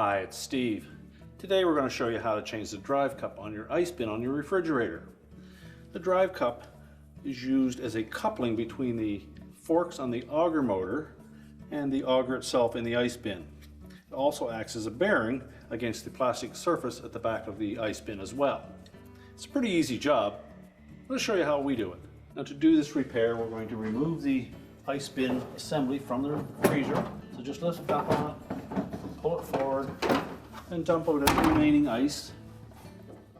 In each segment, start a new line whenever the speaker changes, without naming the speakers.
Hi, it's Steve. Today we're going to show you how to change the drive cup on your ice bin on your refrigerator. The drive cup is used as a coupling between the forks on the auger motor and the auger itself in the ice bin. It also acts as a bearing against the plastic surface at the back of the ice bin as well. It's a pretty easy job. Let's show you how we do it. Now, to do this repair, we're going to remove the ice bin assembly from the freezer. So just lift it up on it, pull it forward, and dump out any remaining ice.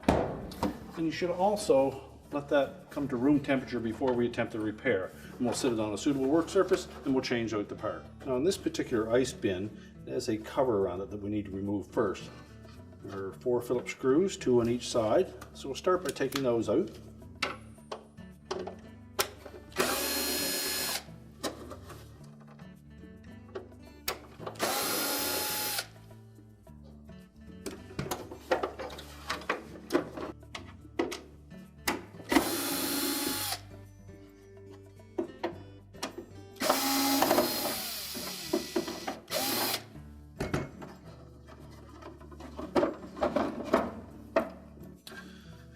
And you should also let that come to room temperature before we attempt the repair. And we'll set it on a suitable work surface and we'll change out the part. Now, in this particular ice bin, it has a cover around it that we need to remove first. There are 4 Phillips screws, 2 on each side. So we'll start by taking those out.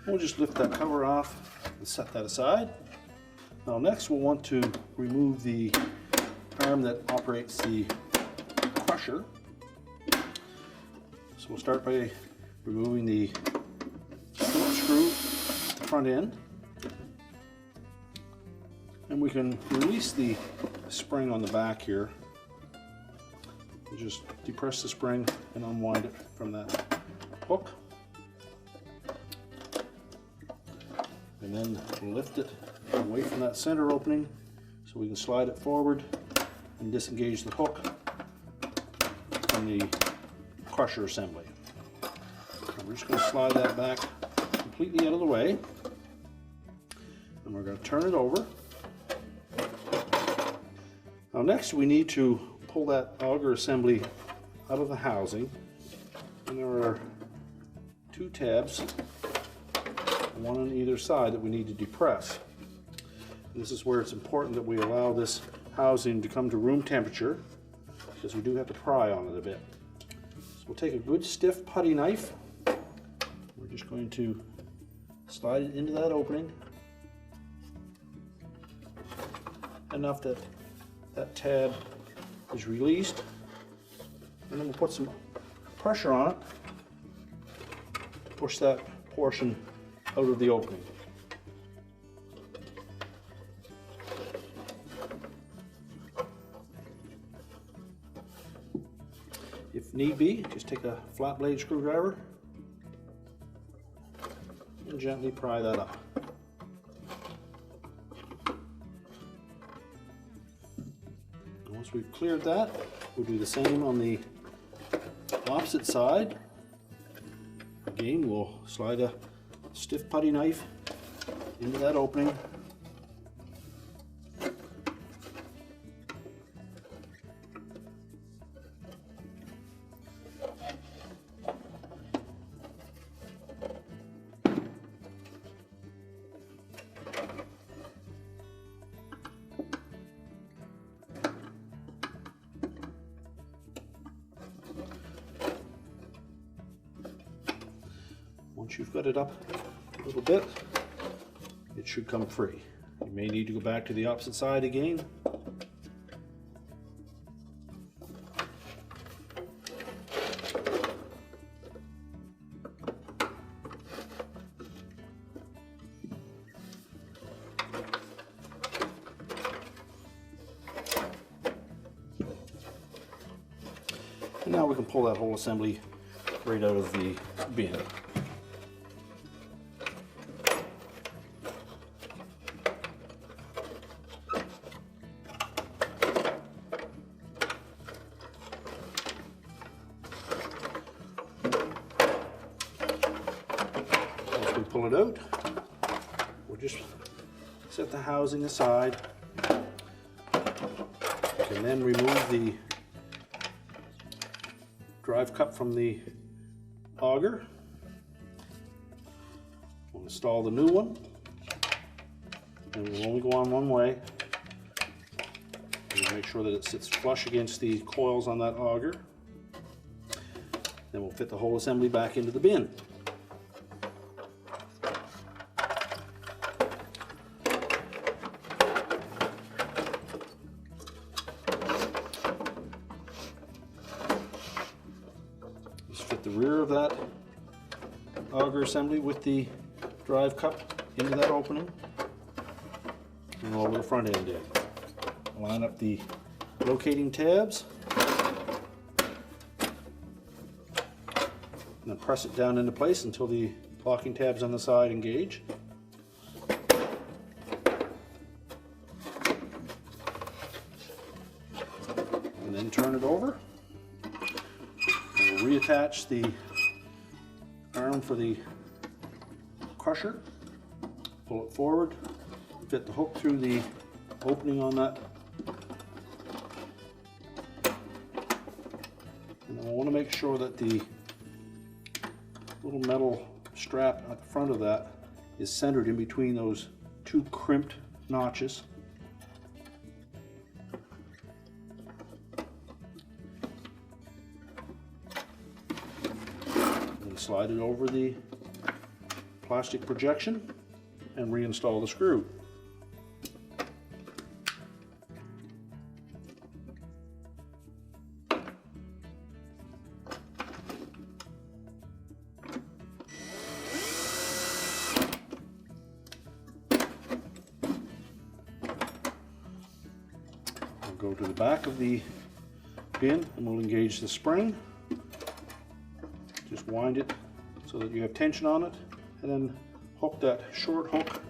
We'll just lift that cover off and set that aside. Now next we'll want to remove the arm that operates the crusher. So we'll start by removing the Phillips screw at the front end. And we can release the spring on the back here. We'll just depress the spring and unwind it from that hook. And then lift it away from that center opening so we can slide it forward and disengage the hook from the crusher assembly. And we're just going to slide that back completely out of the way, and we're going to turn it over. Now next we need to pull that auger assembly out of the housing, and there are 2 tabs, one on either side, that we need to depress. And this is where it's important that we allow this housing to come to room temperature, because we do have to pry on it a bit. So we'll take a good stiff putty knife. We're just going to slide it into that opening enough that that tab is released, and then we'll put some pressure on it to push that portion out of the opening. If need be, just take a flat blade screwdriver and gently pry that up. Once we've cleared that, we'll do the same on the opposite side. Again, we'll slide a stiff putty knife into that opening. Once you've got it up a little bit, it should come free. You may need to go back to the opposite side again. And now we can pull that whole assembly right out of the bin. Pull it out. We'll just set the housing aside. We can then remove the drive cup from the auger. We'll install the new one, and we'll only go on one way. We'll make sure that it sits flush against the coils on that auger. Then we'll fit the whole assembly back into the bin. Just fit the rear of that auger assembly with the drive cup into that opening and over the front end in. Line up the locating tabs and then press it down into place until the locking tabs on the side engage. And then turn it over. And we'll reattach the arm for the crusher. Pull it forward, fit the hook through the opening on that. And I want to make sure that the little metal strap at the front of that is centered in between those two crimped notches. And slide it over the plastic projection and reinstall the screw. Go to the back of the bin and we'll engage the spring. Just wind it so that you have tension on it, and then hook that short hook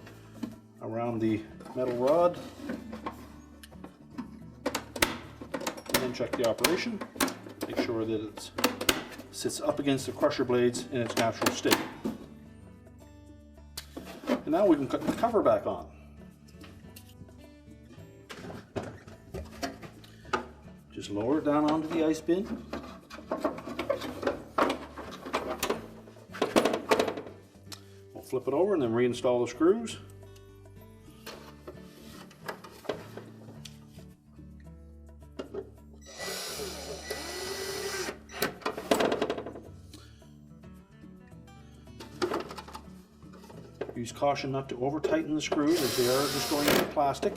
around the metal rod, and then check the operation. Make sure that it sits up against the crusher blades in its natural state. And now we can put the cover back on. Just lower it down onto the ice bin. We'll flip it over and then reinstall the screws. Use caution not to over tighten the screws as they are just going into plastic.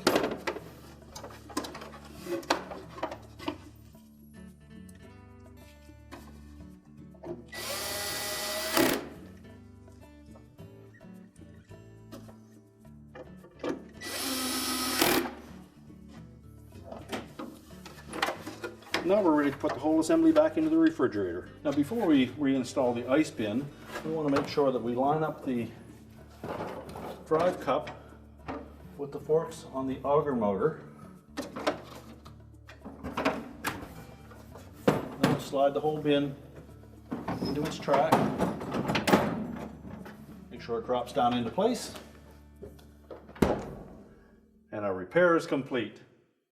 Now we're ready to put the whole assembly back into the refrigerator. Now before we reinstall the ice bin, we want to make sure that we line up the drive cup with the forks on the auger motor. Then we'll slide the whole bin into its track. Make sure it drops down into place. And our repair is complete.